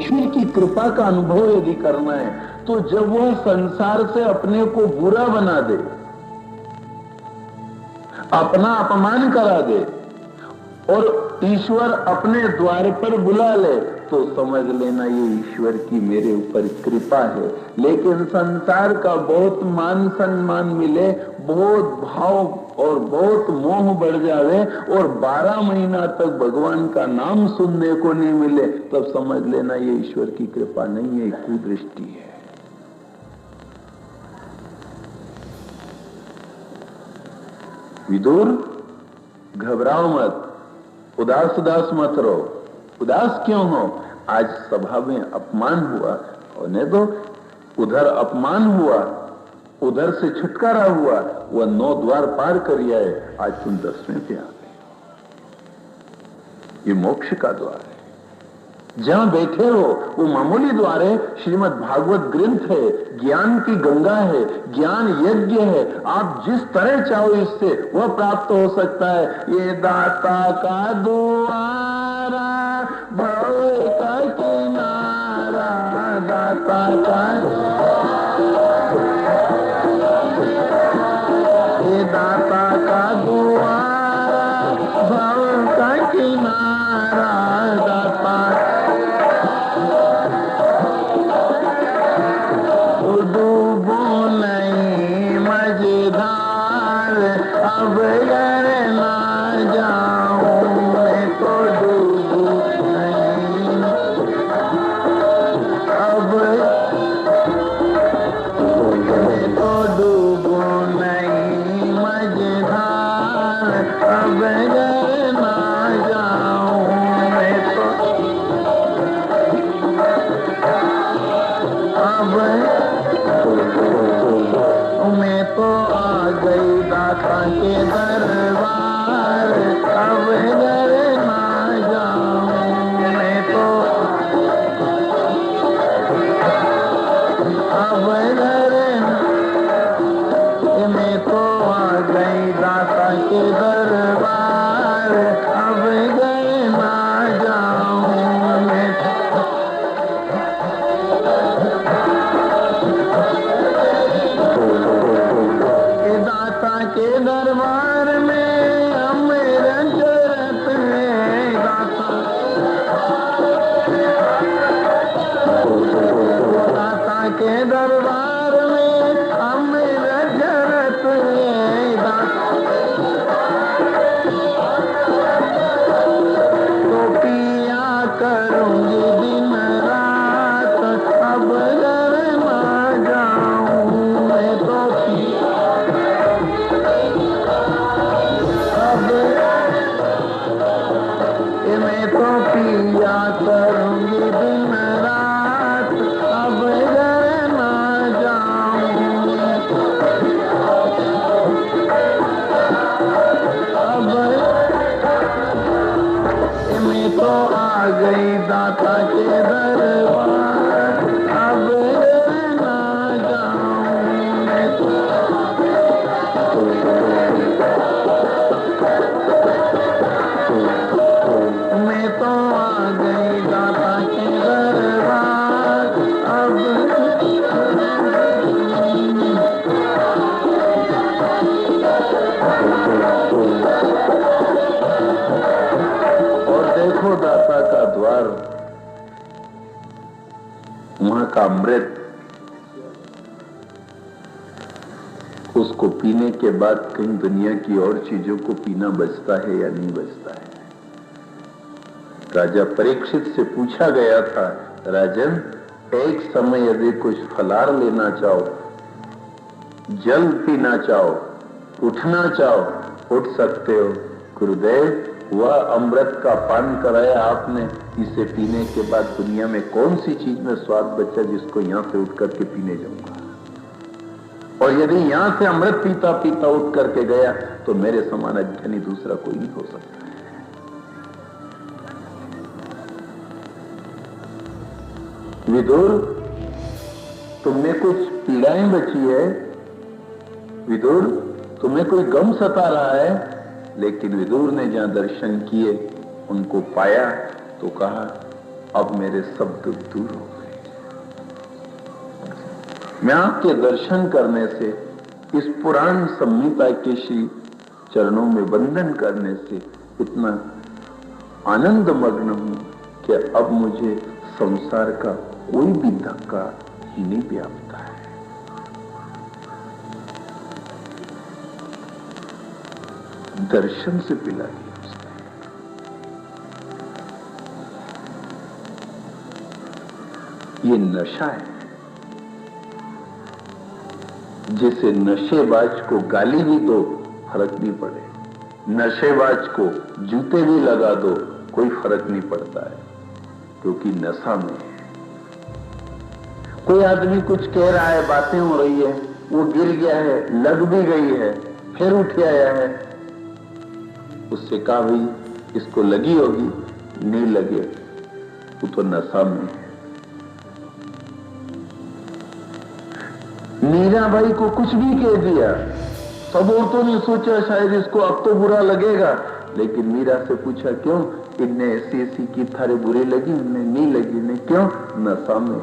ईश्वर की कृपा का अनुभव यदि करना है तो जब वह संसार से अपने को बुरा बना दे, अपना अपमान करा दे और ईश्वर अपने द्वार पर बुला ले, तो समझ लेना ये ईश्वर की मेरे ऊपर कृपा है। लेकिन संसार का बहुत मान सम्मान मिले, बहुत भाव और बहुत मोह बढ़ जावे और 12 महीना तक भगवान का नाम सुनने को नहीं मिले, तब समझ लेना ये ईश्वर की कृपा नहीं है, कुदृष्टि है। विदुर, घबराओ मत, उदास उदास मत रहो। उदास क्यों हो? आज सभा में अपमान हुआ, होने दो। उधर अपमान हुआ, उधर से छुटकारा हुआ, वह 9 द्वार पार कर आए, आज तुम 10वें पे आ गए। ये मोक्ष का द्वार है। जहां बैठे हो वो मामूली द्वार है, श्रीमद् भागवत ग्रंथ है, ज्ञान की गंगा है, ज्ञान यज्ञ है। आप जिस तरह चाहो इससे वह प्राप्त हो सकता है। ये दाता का द्वारा, भव का किनारा, दाता का, ये दाता का द्वारा, भव का किनारा, दाता डूबो नहीं मझधार, अब अगर ना जाऊं मैं तो डूबू नहीं, अब मैं तो डूबू नहीं मझधार, अब अगर ना जाऊं मैं तो, अब मैं तो आ गई दाता के दरबार, अब घर ना जाऊं मैं तो, अब घर, मैं तो आ गई दाता के दरबार, अब घर ना जाऊं मैं तो, के दरबार में मेरा जरत है दाता, दाता के दरबार में मेरा जरत है दाता, तो पिया करूंगी दिन रात, अब घर ना जाऊं मैं तो, मैं तो पिया करूंगी दिन रात, अब घर ना जाऊं, अब मैं तो आ गई दाता के दरबार, अब घर ना जाऊं मैं तो, मैं तो आ गई दाता के दरबार, अब और देखो दाता का द्वार, वहां का अमृत, उसको पीने के बाद कहीं दुनिया की और चीजों को पीना बचता है या नहीं बचता है। राजा परीक्षित से पूछा गया था, राजन एक समय यदि कुछ फलार लेना चाहो, जल पीना चाहो, उठना चाहो, उठ सकते हो। गुरुदेव, वह अमृत का पान कराया आपने, इसे पीने के बाद दुनिया में कौन सी चीज में स्वाद बचा जिसको यहां से उठ करके पीने जाऊंगा। और यदि यहां से अमृत पीता पीता उठ करके गया तो मेरे समान अज्ञानी दूसरा कोई नहीं हो सकता। विदुर, तुमने कुछ पीड़ाएं बची है। विदुर, तुम्हें कोई गम सता रहा है। लेकिन विदुर ने जहां दर्शन किए, उनको पाया तो कहा, अब मेरे सब दुख दूर हो गए। मैं आपके दर्शन करने से, इस पुराण संहिता के श्री चरणों में वंदन करने से इतना आनंद मग्न हूं कि अब मुझे संसार का कोई भी धक्का ही नहीं व्यापता है। दर्शन से पिला दिया उसने। ये नशा है। जिसे नशेबाज को गाली भी दो फर्क नहीं पड़े, नशेबाज को जूते भी लगा दो कोई फर्क नहीं पड़ता है, क्योंकि नशा में है। कोई आदमी कुछ कह रहा है, बातें हो रही है, वो गिर गया है, लग भी गई है, फिर उठ आया है, उससे कहा भाई इसको लगी होगी, नहीं लगे, वो तो नशा में है। मीराबाई को कुछ भी कह दिया, सब औरतों ने सोचा शायद इसको अब तो बुरा लगेगा, लेकिन मीरा से पूछा क्यों, इनने ऐसी ऐसी की थारे बुरी लगी, उन्हें नहीं लगी, नहीं क्यों, नशा में।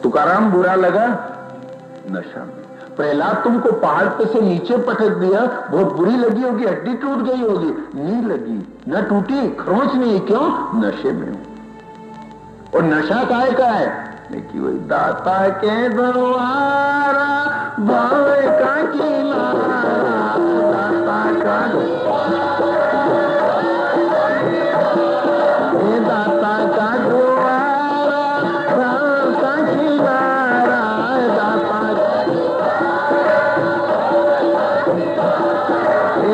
तुकाराम बुरा लगा, नशा में। प्रहलाद तुमको पहाड़ पे से नीचे पटक दिया, बहुत बुरी लगी होगी, हड्डी टूट गई होगी, नहीं लगी, न टूटी, खरोंच नहीं, क्यों, नशे में हूं। और नशा काहे का है, कि वही दाता के दरबारा भावे का किनारा, दाता का दाता का द्वारा भावे का किनारा,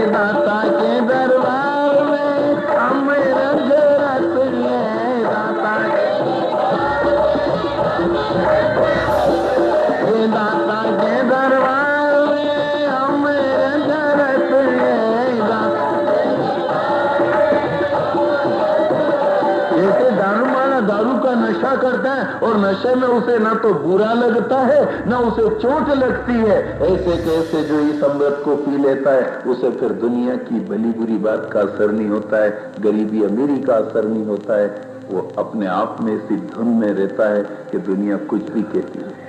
दाता के दरबार में अमर जरत है, दाता दाता के दरबार में अमर जरत है। जैसे दारू वाला दारू का नशा करता है और नशे में उसे ना तो बुरा लगता है ना उसे चोट लगती है, ऐसे कैसे जो इस अमृत को पी लेता है उसे फिर दुनिया की भली बुरी बात का असर नहीं होता है, गरीबी अमीरी का असर नहीं होता है, वो अपने आप में इसी धुन में रहता है कि दुनिया कुछ भी कहती है।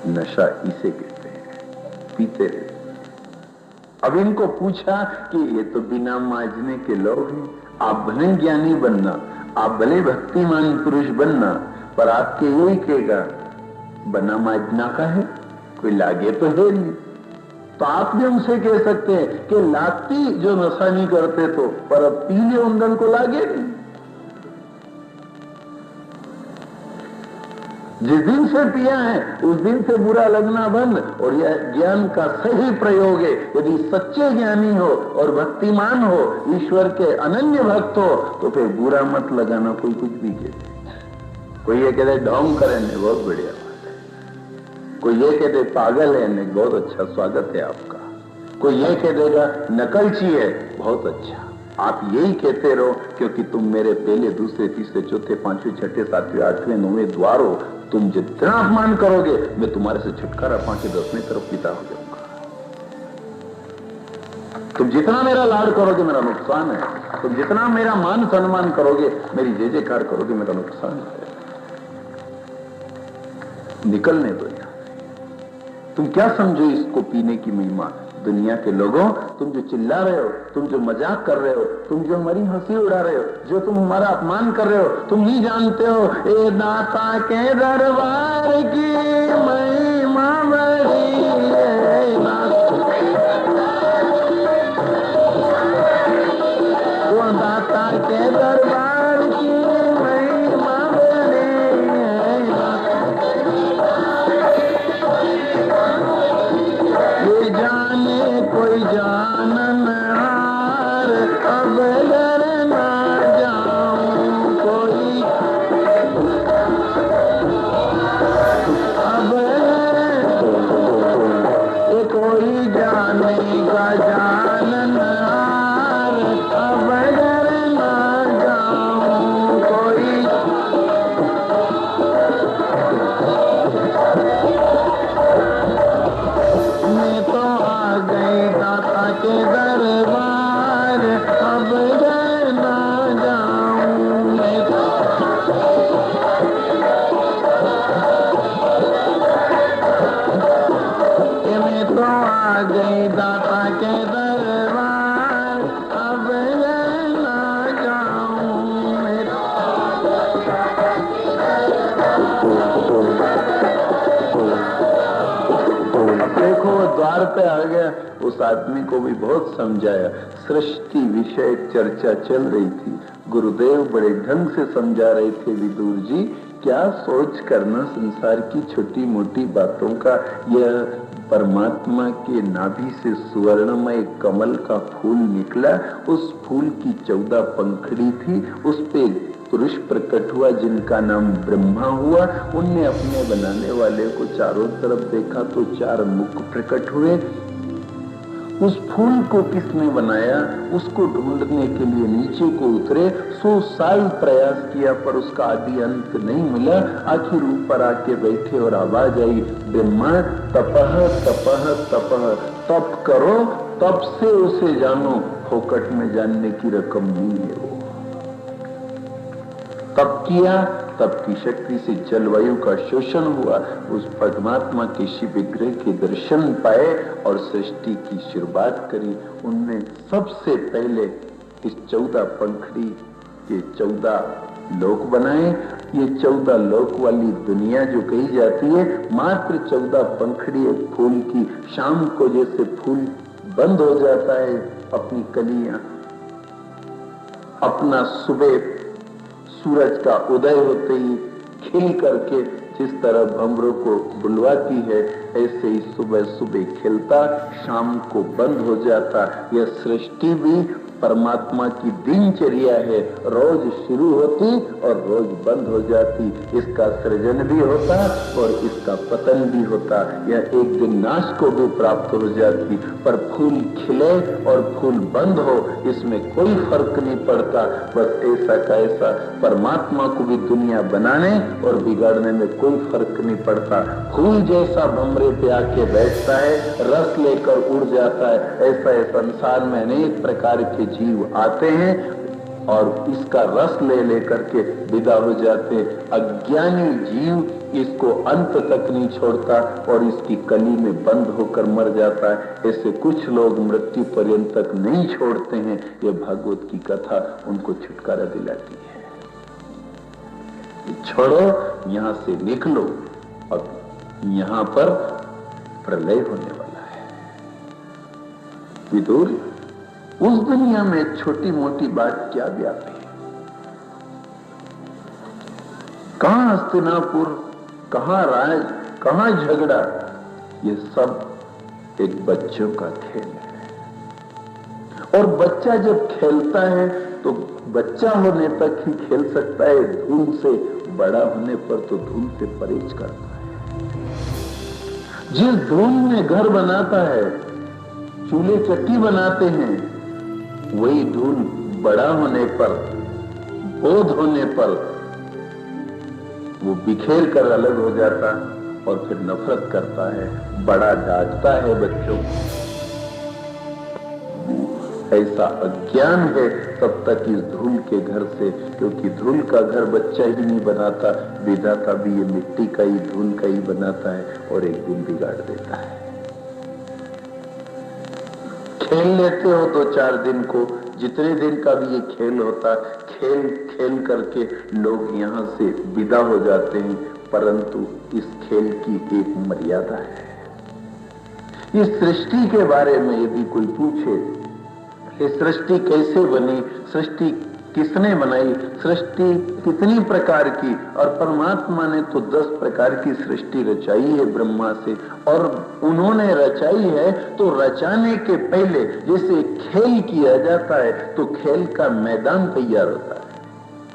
नशा इसे कहते हैं, पीते रहते। अब इनको पूछा कि ये तो बिना मांझने के लोग हैं, आप भले ज्ञानी बनना, आप भले भक्तिमान पुरुष बनना, पर आपके यही कहेगा बना मांझना का है, कोई लागे तो है नहीं। तो आप भी उनसे कह सकते हैं कि लागती जो नशा नहीं करते तो, पर अब पी ले उन को लागे नहीं। जिस दिन से पिया है उस दिन से बुरा लगना बंद, और यह ज्ञान का सही प्रयोग है। यदि सच्चे ज्ञानी हो और भक्तिमान हो, ईश्वर के अनन्य भक्त हो, तो फिर बुरा मत लगाना। कोई कुछ भी कहते, कोई ये कहते ढोंग करे ने, बहुत बढ़िया बात है। कोई ये कहते पागल है ने, बहुत अच्छा स्वागत है आपका। कोई ये कह देगा नकलची है, बहुत अच्छा। आप यही कहते रहो, क्योंकि तुम मेरे पहले दूसरे तीसरे चौथे पांचवें छठे सातवें आठवें नौवें द्वार हो। तुम जितना अपमान करोगे मैं तुम्हारे से छुटकारा पांचवें दसवें तरफ पिता हो जाऊंगा। तुम जितना मेरा लाड करोगे मेरा नुकसान है, तुम जितना मेरा मान सम्मान करोगे, मेरी जय जयकार करोगे, मेरा नुकसान है। निकलने दो यहां से। तुम क्या समझो इसको पीने की महिमा? दुनिया के लोगों, तुम जो चिल्ला रहे हो, तुम जो मजाक कर रहे हो, तुम जो हमारी हंसी उड़ा रहे हो, जो तुम हमारा अपमान कर रहे हो, तुम नहीं जानते हो ए दाता के दरबार की महिमा बड़ी है। वो दाता के दरबार की महिमा बड़ी है। ये जाने कोई जानन हार, अब डर ना जाऊं कोई, अब आ गई दाता के दरबार, अब ये ना जाऊं मेरा। अब देखो वो द्वार पे आ गया, उस आदमी को भी बहुत समझाया, सृष्टि विषय चर्चा चल रही थी, गुरुदेव बड़े ढंग से समझा रहे थे, विदुर जी क्या सोच करना संसार की छोटी मोटी बातों का। यह परमात्मा के नाभि से सुवर्णमय कमल का फूल निकला, उस फूल की 14 पंखड़ी थी, उस पे पुरुष प्रकट हुआ जिनका नाम ब्रह्मा हुआ। उनने अपने बनाने वाले को चारों तरफ देखा तो 4 मुख प्रकट हुए। उस फूल को किसने बनाया, उसको ढूंढने के लिए नीचे को उतरे, 100 साल प्रयास किया पर उसका आदि अंत नहीं मिला। आखिर ऊपर आके बैठे और आवाज आई, ब्रह्मा तपह तपह तपह, तप करो तप से उसे जानो, फोकट में जानने की रकम नहीं है वो। तप किया, तप की शक्ति से जलवायु का शोषण हुआ, उस परमात्मा के शिव विग्रह के दर्शन पाए और सृष्टि की शुरुआत करी। उनने सबसे पहले इस 14 पंखड़ी के 14 लोक बनाए। ये 14 लोक वाली दुनिया जो कही जाती है, मात्र 14 पंखड़ी एक फूल की। शाम को जैसे फूल बंद हो जाता है अपनी कलियां, अपना सुबह सूरज का उदय होते ही खिल करके जिस तरह भंवरों को बुलवाती है, ऐसे ही सुबह सुबह खिलता, शाम को बंद हो जाता। यह सृष्टि भी परमात्मा की दिनचर्या है, रोज शुरू होती और रोज बंद हो जाती। इसका सृजन भी होता और इसका पतन भी होता। यह एक दिन नाश को भी प्राप्त हो जाती, पर फूल खिले और फूल बंद हो इसमें कोई फर्क नहीं पड़ता। बस ऐसा का ऐसा परमात्मा को भी दुनिया बनाने और बिगाड़ने में कोई फर्क नहीं पड़ता। फूल जैसा भंवरे पे आके बैठता है, रस लेकर उड़ जाता है, ऐसा है संसार में अनेक प्रकार के जीव आते हैं और इसका रस ले लेकर के विदा हो जाते। अज्ञानी जीव इसको अंत तक नहीं छोड़ता और इसकी कली में बंद होकर मर जाता है। ऐसे कुछ लोग मृत्यु पर्यंत तक नहीं छोड़ते हैं। यह भागवत की कथा उनको छुटकारा दिलाती है। छोड़ो, यहां से निकलो, अब यहां पर प्रलय होने वाला है। विदुर, उस दुनिया में छोटी मोटी बात क्या व्यापी है? कहां हस्तिनापुर, कहां राज, कहां झगड़ा, ये सब एक बच्चों का खेल है। और बच्चा जब खेलता है तो बच्चा होने तक ही खेल सकता है, धूल से, बड़ा होने पर तो धूल से परहेज करता है। जिस धूल में घर बनाता है, चूल्हे चक्की बनाते हैं, वही धूल बड़ा होने पर, बोध होने पर वो बिखेर कर अलग हो जाता और फिर नफरत करता है, बड़ा डांटता है बच्चों को। ऐसा अज्ञान है तब तक इस धूल के घर से, क्योंकि धूल का घर बच्चा ही नहीं बनाता, विधाता भी ये मिट्टी का ही, धूल का ही बनाता है और एक दिन बिगाड़ देता है। खेल लेते हो तो 4 दिन को, जितने दिन का भी ये खेल होता, खेल खेल करके लोग यहाँ से विदा हो जाते हैं, परंतु इस खेल की एक मर्यादा है। इस सृष्टि के बारे में यदि कोई पूछे, ये सृष्टि कैसे बनी, सृष्टि किसने बनाई, सृष्टि कितनी प्रकार की, और परमात्मा ने तो 10 प्रकार की सृष्टि रचाई है ब्रह्मा से, और उन्होंने रचाई है तो रचाने के पहले जैसे खेल किया जाता है तो खेल का मैदान तैयार होता है।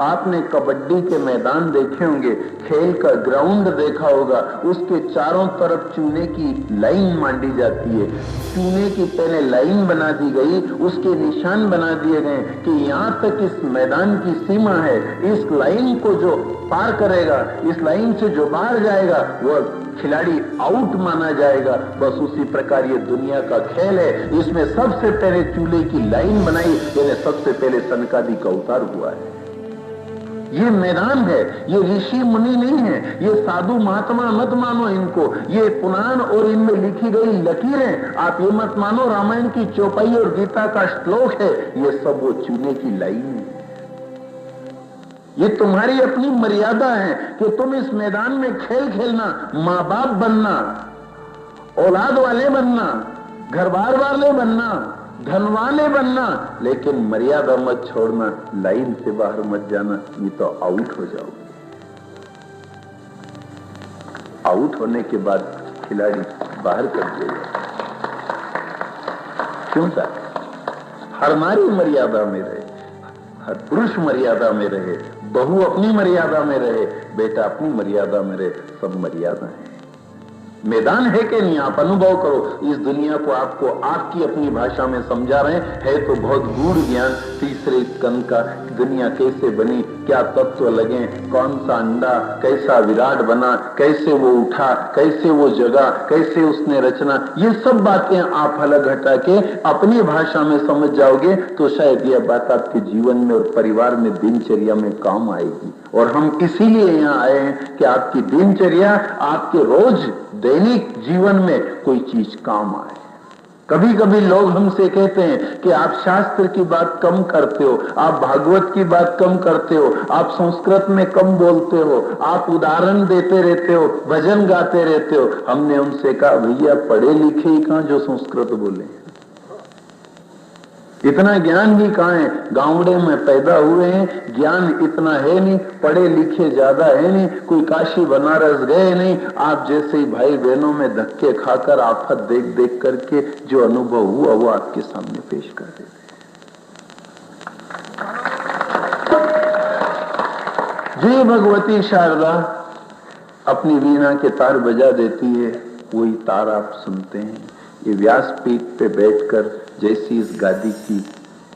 आपने कबड्डी के मैदान देखे होंगे, खेल का ग्राउंड देखा होगा, उसके चारों तरफ चूने की लाइन मांडी जाती है। चूने की पहले लाइन बना दी गई, उसके निशान बना दिए गए कि यहाँ तक इस मैदान की सीमा है, इस लाइन को जो पार करेगा, इस लाइन से जो बाहर जाएगा वह खिलाड़ी आउट माना जाएगा। बस उसी प्रकार ये दुनिया का खेल है। इसमें सबसे पहले चूल्हे की लाइन बनाई, यानी सबसे पहले सनकादि का अवतार हुआ है। ये मैदान है, ये ऋषि मुनि नहीं है, ये साधु महात्मा मत मानो इनको, ये पुराण और इनमें लिखी गई लकीरें, आप ये मत मानो रामायण की चौपाई और गीता का श्लोक है, ये सब वो चूने की लाइन है। ये तुम्हारी अपनी मर्यादा है कि तुम इस मैदान में खेल खेलना, मां बाप बनना, औलाद वाले बनना, घर बार वाले बनना, धन वाले बनना, लेकिन मर्यादा मत छोड़ना, लाइन से बाहर मत जाना, नहीं तो आउट हो जाओगे। आउट होने के बाद खिलाड़ी बाहर कर देगा। क्यों सर? हर नारी मर्यादा में रहे, हर पुरुष मर्यादा में रहे, बहू अपनी मर्यादा में रहे, बेटा अपनी मर्यादा में रहे, सब मर्यादा है। मैदान है कि नहीं, आप अनुभव करो। इस दुनिया को आपको आपकी अपनी भाषा में समझा रहे हैं तो बहुत गूढ़ ज्ञान। तीसरे स्कंद का, दुनिया कैसे बनी, क्या तत्व लगे, कौन सा अंडा कैसा विराट बना, कैसे वो उठा, कैसे वो जगा, कैसे उसने रचना, ये सब बातें आप अलग हटा के अपनी भाषा में समझ जाओगे तो शायद यह बात आपके जीवन में और परिवार में, दिनचर्या में काम आएगी। और हम इसीलिए यहाँ आए हैं कि आपकी दिनचर्या, आपके रोज दैनिक जीवन में कोई चीज काम आए। कभी कभी लोग हमसे कहते हैं कि आप शास्त्र की बात कम करते हो, आप भागवत की बात कम करते हो, आप संस्कृत में कम बोलते हो, आप उदाहरण देते रहते हो, भजन गाते रहते हो। हमने उनसे कहा भैया पढ़े लिखे ही कहां जो संस्कृत बोले, इतना ज्ञान ही कहां है, गांवड़े में पैदा हुए हैं, ज्ञान इतना है नहीं, पढ़े लिखे ज्यादा है नहीं, कोई काशी बनारस गए नहीं। आप जैसे ही भाई बहनों में धक्के खाकर, आफत देख देख करके जो अनुभव हुआ वो आपके सामने पेश कर देते। जय भगवती शारदा अपनी वीणा के तार बजा देती है, वही तार आप सुनते हैं। ये व्यासपीठ पे बैठकर जैसी इस गादी की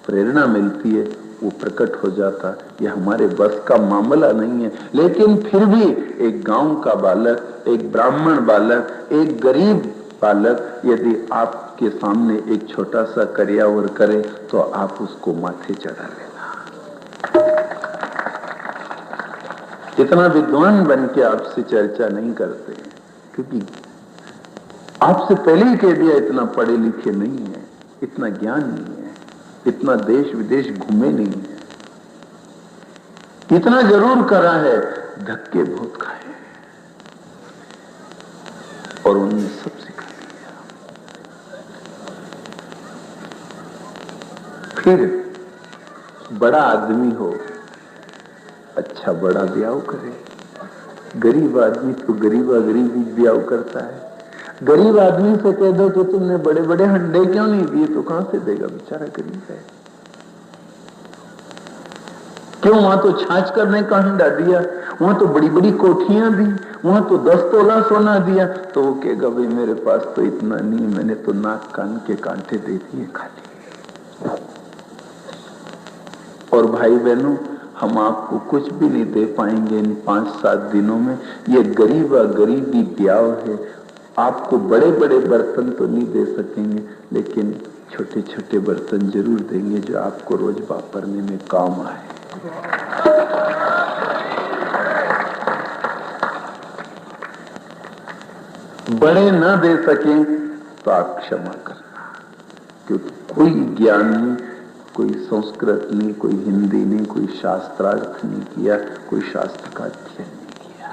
प्रेरणा मिलती है वो प्रकट हो जाता। ये हमारे बस का मामला नहीं है, लेकिन फिर भी एक गांव का बालक, एक ब्राह्मण बालक, एक गरीब बालक यदि आपके सामने एक छोटा सा कर्यावर करे तो आप उसको माथे चढ़ा लेना। इतना विद्वान बन के आपसे चर्चा नहीं करते, क्योंकि आपसे पहले ही कह दिया इतना पढ़े लिखे नहीं है, इतना ज्ञान नहीं है, इतना देश विदेश घूमे नहीं है। इतना जरूर करा है, धक्के बहुत खाए और उनने सब सिखा दिया। फिर बड़ा आदमी हो, अच्छा बड़ा ब्याह करे। गरीब आदमी तो गरीबा गरीबी ब्याह करता है। गरीब आदमी से कह दो कि तुमने बड़े बड़े हंडे क्यों नहीं दिए, तो कहां से देगा, बेचारा गरीब है। क्यों, वहां तो छाछ करने का हंडा दिया, वहां तो बड़ी बड़ी कोठियां दी, वहां तो 10 तोला सोना दिया, तो वो कहेगा भाई मेरे पास तो इतना नहीं, मैंने तो नाक कान के कांटे दे दिए खाली। और भाई बहनों, हम आपको कुछ भी नहीं दे पाएंगे इन 5-7 दिनों में। ये गरीबा गरीबी ब्याह है। आपको बड़े बड़े बर्तन तो नहीं दे सकेंगे, लेकिन छोटे छोटे बर्तन जरूर देंगे जो आपको रोज वापरने में काम आए। बड़े ना दे सकें तो आप क्षमा करना, क्योंकि कोई ज्ञान नहीं, कोई संस्कृत नहीं, कोई हिंदी नहीं, कोई शास्त्रार्थ नहीं किया, कोई शास्त्र का अध्ययन नहीं किया।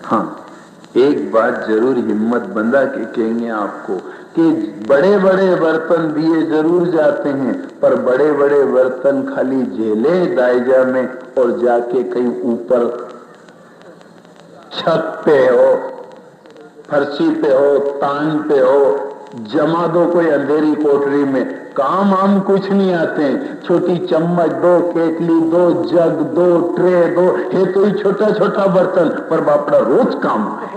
हाँ, एक बात जरूर हिम्मत बंधा के कहेंगे आपको कि बड़े बड़े बर्तन दिए जरूर जाते हैं, पर बड़े बड़े बर्तन खाली झेले दायजा में और जाके कहीं ऊपर छत पे हो, फर्शी पे हो, तान पे हो, जमा दो कोई अंधेरी कोठरी में, काम आम कुछ नहीं आते हैं। छोटी चम्मच दो, केटली दो, जग दो, ट्रे दो, ये तो ही छोटा छोटा बर्तन, पर बापड़ा रोज काम आए।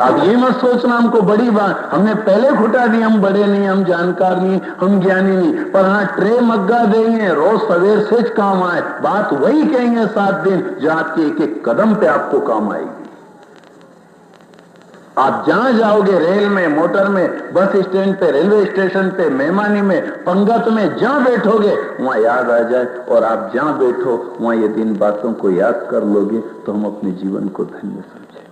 अब ये मत सोचना हमको बड़ी बात, हमने पहले खुटा दी, हम बड़े नहीं, हम जानकार नहीं, हम ज्ञानी नहीं, पर हाँ ट्रे मग्गा देंगे, रोज सवेर से काम आए। बात वही कहेंगे 7 दिन जो आपके एक एक कदम पे आपको काम आएगी। आप जहां जाओगे, रेल में, मोटर में, बस स्टैंड पे, रेलवे स्टेशन पे, मेहमानी में, पंगत में, जहां बैठोगे वहां याद आ जाए, और आप जहां बैठो वहां यदि इन बातों को याद कर लोगे तो हम अपने जीवन को धन्य समझेंगे।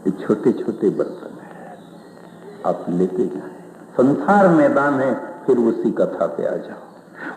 ये छोटे छोटे बर्तन है, आप लेते जाएं। संसार मैदान है, फिर उसी कथा पे आ जाओ।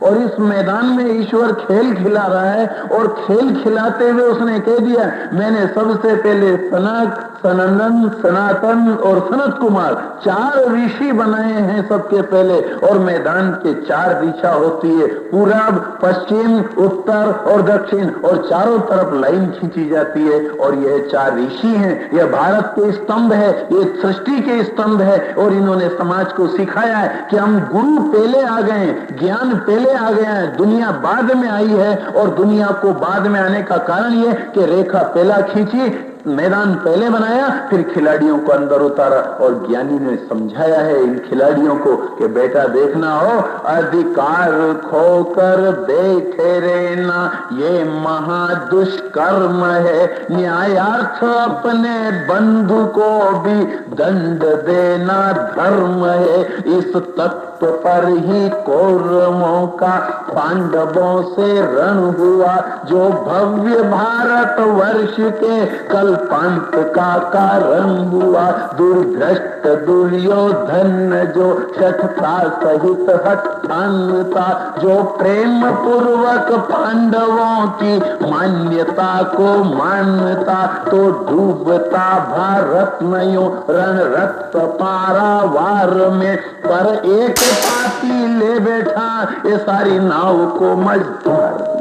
और इस मैदान में ईश्वर खेल खिला रहा है, और खेल खिलाते हुए उसने कह दिया, मैंने सबसे पहले सनक, सनंदन, सनातन और सनत कुमार 4 ऋषि बनाए हैं सबके पहले। और मैदान के 4 दिशा होती है, पूरब, पश्चिम, उत्तर और दक्षिण, और चारों तरफ लाइन खींची जाती है। और यह 4 ऋषि हैं, यह भारत के स्तंभ है, ये सृष्टि के स्तंभ है। और इन्होंने समाज को सिखाया है कि हम गुरु पहले आ गए, ज्ञान पहले आ गया है, दुनिया बाद में आई है। और दुनिया को बाद में आने का कारण यह कि रेखा पहला खींची, मैदान पहले बनाया, फिर खिलाड़ियों को अंदर उतारा। और ज्ञानी ने समझाया है इन खिलाड़ियों को कि बेटा देखना हो, अधिकार खोकर बैठे रहना ये महादुष्कर्म है। न्यायार्थ अपने बंधु को भी दंड देना धर्म है। इस तत्व पर ही कौरवों का पांडवों से रण हुआ, जो भव्य भारत वर्ष के कल्पांत का कारण हुआ। दुर्धृष्ट दुर्योधन जो शठता सहित हठान था, जो प्रेम पूर्वक पांडवों की मान्यता को मानता, तो डूबता भारत नयो रण रक्त पारावार में। पर एक पापी ले बैठा ये सारी नाव को मझधार।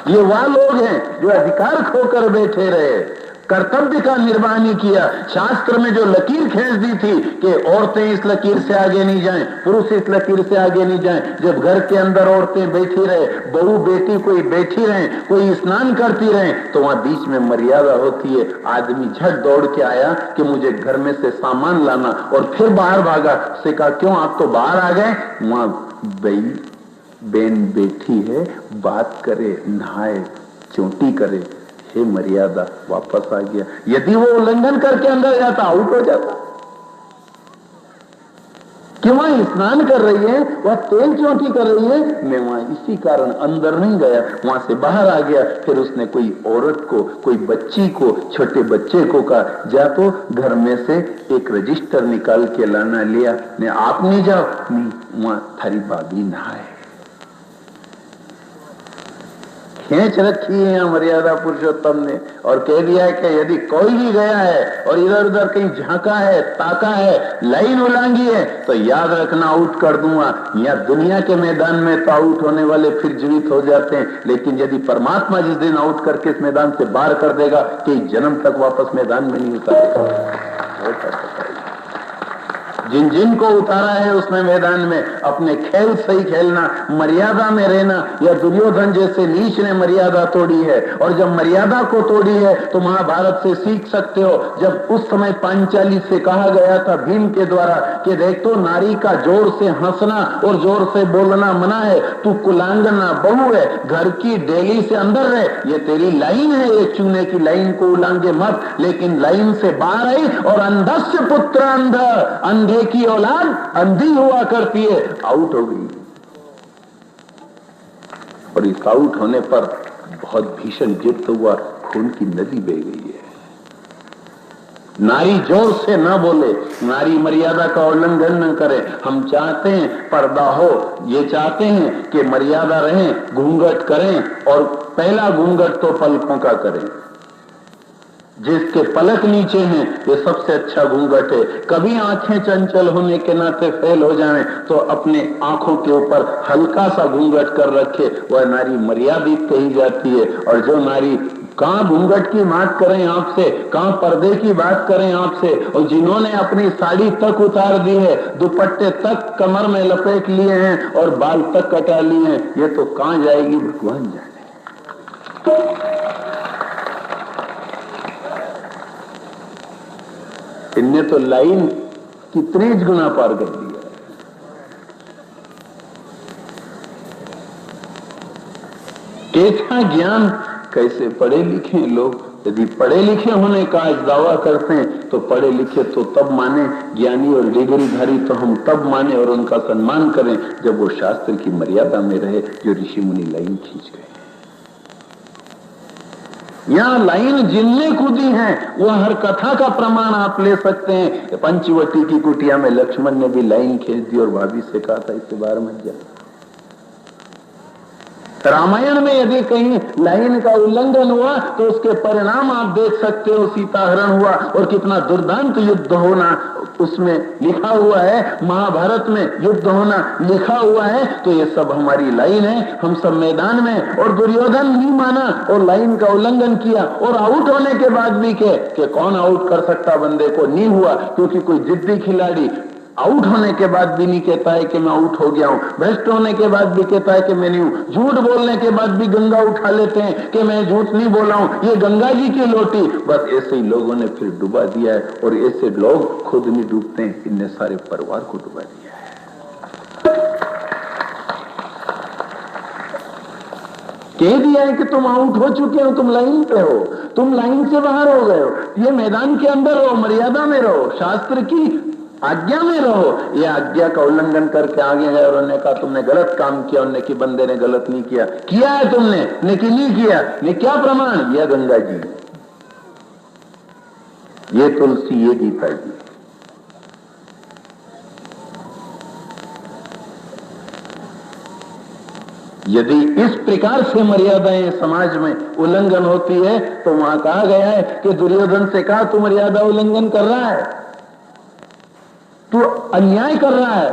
ये वह लोग हैं जो अधिकार खोकर बैठे रहे, कर्तव्य का निर्वाह नहीं किया। शास्त्र में जो लकीर खींच दी थी कि औरतें इस लकीर से आगे नहीं जाएं, पुरुष इस लकीर से आगे नहीं जाएं, जब घर के अंदर औरतें बैठी रहे, बहू बेटी कोई बैठी रहे, कोई स्नान करती रहे, तो वहां बीच में मर्यादा होती है। आदमी झट दौड़ के आया कि मुझे घर में से सामान लाना, और फिर बाहर भागा। उससे कहा क्यों आप तो बाहर आ गए? वहां बेन बैठी है, बात करे, नहाए, चोटी करे, हे मर्यादा, वापस आ गया। यदि वो उल्लंघन करके अंदर जाता, आउट हो जाता। कि वहां स्नान कर रही है, वह तेल चोटी कर रही है, मैं वहां इसी कारण अंदर नहीं गया, वहां से बाहर आ गया। फिर उसने कोई औरत को, कोई बच्ची को, छोटे बच्चे को कहा, जा तो घर में से एक रजिस्टर निकाल के लाना। लिया, ने आप नहीं जाओ, नहीं, वहां थारी भाभी नहाए। खींच रखी है यहाँ मर्यादा पुरुषोत्तम ने, और कह दिया है कि यदि कोई भी गया है और इधर उधर कहीं झांका है, ताका है, लाइन उल्लंघी है, तो याद रखना आउट कर दूंगा। यहाँ दुनिया के मैदान में तो आउट होने वाले फिर जीवित हो जाते हैं, लेकिन यदि परमात्मा जिस दिन आउट करके इस मैदान से बाहर कर देगा कि जन्म तक वापस मैदान में नहीं उतारेगा। जिन जिन को उतारा है उसने मैदान में, अपने खेल सही खेलना, मर्यादा में रहना। या दुर्योधन जैसे नीच ने मर्यादा तोड़ी है, और जब मर्यादा को तोड़ी है तो महाभारत से सीख सकते हो। जब उस समय पांचाली से कहा गया था भीम के द्वारा कि देख तो नारी का जोर से हंसना और जोर से बोलना मना है, तू कुलांगना बहू है, घर की डेली से अंदर रहे, ये तेरी लाइन है, ये चूने की लाइन को उल्लंघे मत। लेकिन लाइन से बाहर आई और अंधस्य पुत्र अंध, अंधे की औलाद अंधी हुआ करती है, आउट हो गई। और इस आउट होने पर बहुत भीषण युद्ध हुआ, खून की नदी बह गई है। नारी जोर से न बोले, नारी मर्यादा का उल्लंघन न करे। हम चाहते हैं पर्दा हो, ये चाहते हैं कि मर्यादा रहे, घूंघट करें, और पहला घूंघट तो पलकों का करें। जिसके पलक नीचे हैं ये सबसे अच्छा घूंघट है। कभी आंखें चंचल होने के नाते फेल हो जाएं तो अपने आंखों के ऊपर हल्का सा घूंघट कर रखे, वह नारी मर्यादित कही जाती है। और जो नारी कहां घूंघट की बात करें आपसे, कहां पर्दे की बात करें आपसे, और जिन्होंने अपनी साड़ी तक उतार दी है, दुपट्टे तक कमर में लपेट लिए हैं और बाल तक कटा लिए हैं, ये तो कहां जाएगी भगवान जाने। इनने तो लाइन कितने गुना पार कर दिया। कैसा ज्ञान, कैसे पढ़े लिखे लोग। यदि पढ़े लिखे होने का आज दावा करते हैं तो पढ़े लिखे तो तब माने, ज्ञानी और डिग्रीधारी तो हम तब माने और उनका सम्मान करें जब वो शास्त्र की मर्यादा में रहे, जो ऋषि मुनि लाइन खींच गए। यहां लाइन जिनने कूदी है वह हर कथा का प्रमाण आप ले सकते हैं। पंचवटी की कुटिया में लक्ष्मण ने भी लाइन खींच दी और भाभी से कहा था इससे बाहर मत जा। रामायण में यदि कहीं लाइन का उल्लंघन हुआ तो उसके परिणाम आप देख सकते हो। सीताहरण हुआ और कितना दुर्दांत युद्ध होना उसमें लिखा हुआ है। महाभारत में युद्ध होना लिखा हुआ है। तो ये सब हमारी लाइन है, हम सब मैदान में। और दुर्योधन नहीं माना और लाइन का उल्लंघन किया और आउट होने के बाद भी के कौन आउट कर सकता बंदे को, नहीं हुआ। क्योंकि कोई जिद्दी खिलाड़ी आउट होने के बाद भी नहीं कहता है कि मैं आउट हो गया हूं, भ्रष्ट होने के बाद भी कहता है कि मैं नहीं हूं, झूठ बोलने के बाद भी गंगा उठा लेते हैं कि मैं झूठ नहीं बोला हूं, ये गंगा जी की लोटी। बस ऐसे ही लोगों ने फिर डुबा दिया है और ऐसे लोग खुद नहीं डूबते हैं, इनने सारे परिवार को डुबा दिया है। कह दिया है कि तुम आउट हो चुके हो, तुम लाइन पे हो, तुम लाइन से बाहर हो गए हो, ये मैदान के अंदर रहो, मर्यादा में रहो, शास्त्र की आज्ञा में रहो। ये आज्ञा का उल्लंघन करके आगे गए और उन्होंने कहा तुमने गलत काम किया। उन्होंने कि बंदे ने गलत नहीं किया, किया है तुमने, लेकिन नहीं किया। ने क्या प्रमाण? यह गंगा जी, ये तुलसी, ये गीता जी। यदि इस प्रकार से मर्यादाएं समाज में उल्लंघन होती है तो वहां कहा गया है कि दुर्योधन से कहा तू मर्यादा उल्लंघन कर रहा है, तू अन्याय कर रहा है,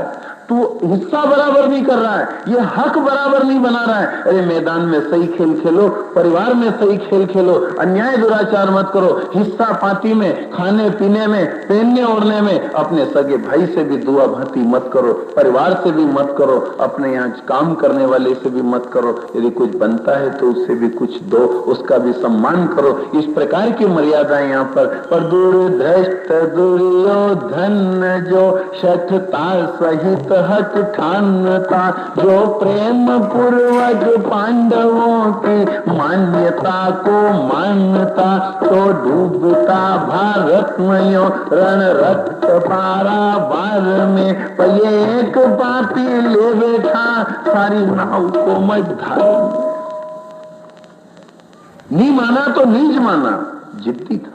तू हिस्सा बराबर नहीं कर रहा है, ये हक बराबर नहीं बना रहा है। अरे मैदान में सही खेल खेलो, परिवार में सही खेल खेलो, अन्याय दुराचार मत करो, हिस्सा पाती में, खाने पीने में, पहनने ओढ़ने में अपने सगे भाई से भी दुआ भाती मत करो, परिवार से भी मत करो, अपने यहाँ काम करने वाले से भी मत करो। यदि कुछ बनता है तो उससे भी कुछ दो, उसका भी सम्मान करो। इस प्रकार की मर्यादाएं यहाँ पर दुर्धष्ट दुर्योधन जो शठता सहित हट ठानता, जो प्रेम पूर्वक पांडवों की मान्यता को मानता, तो डूबता भारत में रण रक्त पारावार में। पर ये एक पापी ले बैठा सारी नाव को मझधार। नहीं माना तो नीच माना, जिद्दी था।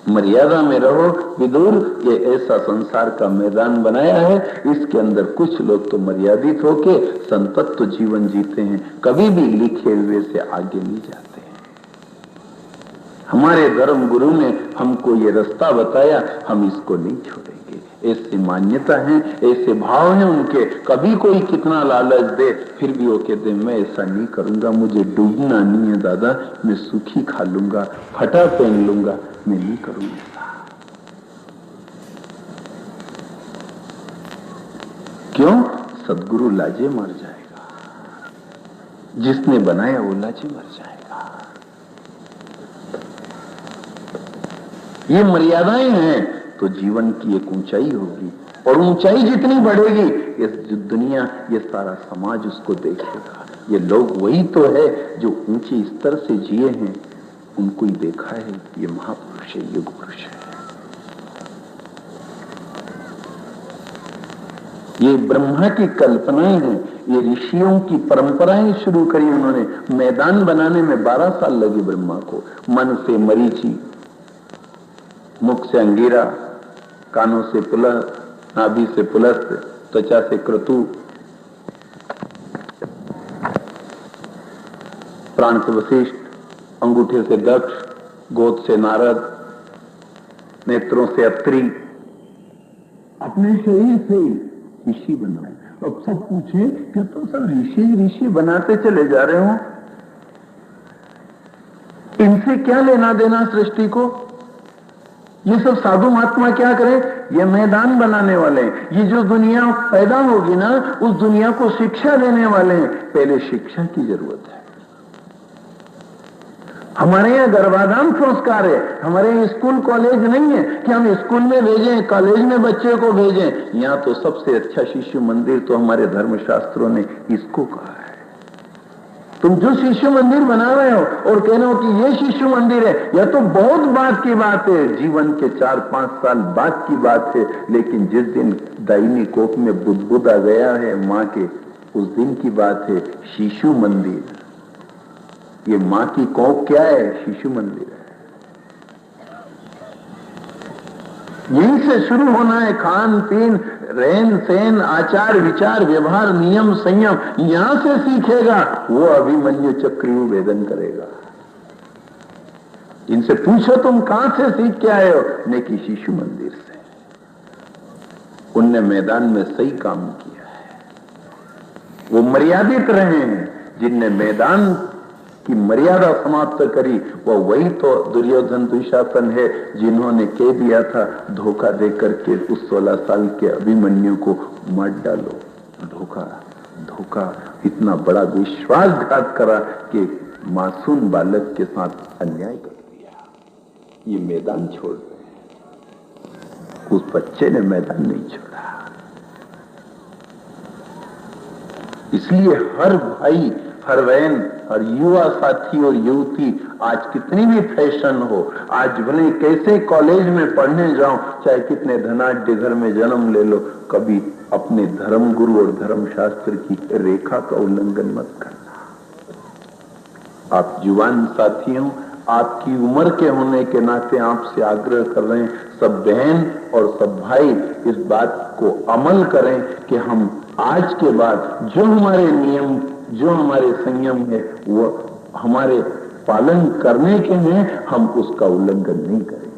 मर्यादा में रहो विदुर, ये ऐसा संसार का मैदान बनाया है। इसके अंदर कुछ लोग तो मर्यादित होके संतत्व जीवन जीते हैं, कभी भी लिखे हुए से आगे नहीं जाते हैं। हमारे धर्म गुरु ने हमको ये रास्ता बताया, हम इसको नहीं छोड़ेंगे। ऐसी मान्यता है, ऐसे भाव हैं उनके। कभी कोई कितना लालच दे फिर भी वो कहते मैं ऐसा नहीं करूंगा, मुझे डूबना नहीं है दादा, मैं सूखी खा लूंगा, फटा पहन लूंगा, मैं नहीं करूंगा। क्यों? सदगुरु लाजे मर जाएगा, जिसने बनाया वो लाजे मर जाएगा। ये मर्यादाएं हैं तो जीवन की एक ऊंचाई होगी, और ऊंचाई जितनी बढ़ेगी ये दुनिया, ये सारा समाज उसको देखेगा। ये लोग वही तो है जो ऊंचे स्तर से जिए हैं, उनको ही देखा है। ये महापुरुष है, युग पुरुष है। ये ब्रह्मा की कल्पनाएं हैं, ये ऋषियों की परंपराएं शुरू करी उन्होंने। मैदान बनाने में 12 साल लगे ब्रह्मा को। मन से मरीचि, मुख से अंगीरा, कानों से पुलह, नाभि से पुलस्त, त्वचा से क्रतु, प्राण से वशिष्ठ, अंगूठे से दक्ष, गोद से नारद, नेत्रों से अत्रि। अपने शरीर से ऋषि बनाओ। अब सब पूछे कि तुम सब ऋषि बनाते चले जा रहे हो, इनसे क्या लेना देना सृष्टि को? ये सब साधु महात्मा क्या करें? ये मैदान बनाने वाले हैं। ये जो दुनिया पैदा होगी ना, उस दुनिया को शिक्षा देने वाले हैं। पहले शिक्षा की जरूरत है। हमारे यहाँ गर्भाधान संस्कार है, हमारे यहाँ स्कूल कॉलेज नहीं है कि हम स्कूल में भेजें, कॉलेज में बच्चे को भेजें। यहाँ तो सबसे अच्छा शिशु मंदिर तो हमारे धर्मशास्त्रों ने इसको कहा है। तुम जो शिशु मंदिर बना रहे हो और कह रहे हो कि ये शिशु मंदिर है, यह तो बहुत बात की बात है, जीवन के 4-5 साल बाद की बात है। लेकिन जिस दिन दाहिनी कोख में बुदबुदा गया है मां के, उस दिन की बात है। शिशु मंदिर, ये मां की कोख क्या है? शिशु मंदिर है। यहीं से शुरू होना है खान पीन, रहन सहन, आचार विचार, व्यवहार, नियम, संयम। यहां से सीखेगा वो अभिमन्यु चक्रव्यूह भेदन करेगा। इनसे पूछो तुम कहां से सीख के आए हो? ने कि शिशु मंदिर से। उनने मैदान में सही काम किया है। वो मर्यादित रहे हैं। जिनने मैदान की मर्यादा समाप्त करी वो वही तो दुर्योधन दुशासन है, जिन्होंने कह दिया था धोखा देकर के उस 16 साल के अभिमन्यु को मार डालो। धोखा धोखा इतना बड़ा विश्वासघात करा कि मासूम बालक के साथ अन्याय कर दिया। ये मैदान छोड़ रहे, उस बच्चे ने मैदान नहीं छोड़ा। इसलिए हर भाई, हर बहन, हर युवा साथी और युवती, आज कितनी भी फैशन हो, आज भले कैसे कॉलेज में पढ़ने जाओ, चाहे कितने धनाढ्य घर में जन्म ले लो, कभी अपने धर्म गुरु और धर्म शास्त्र की रेखा का उल्लंघन मत करना। आप जुवान साथियों, आपकी उम्र के होने के नाते आपसे आग्रह कर रहे हैं, सब बहन और सब भाई इस बात को अमल करें कि हम आज के बाद जो हमारे नियम, जो हमारे संयम है, वो हमारे पालन करने के हैं, हम उसका उल्लंघन नहीं करेंगे।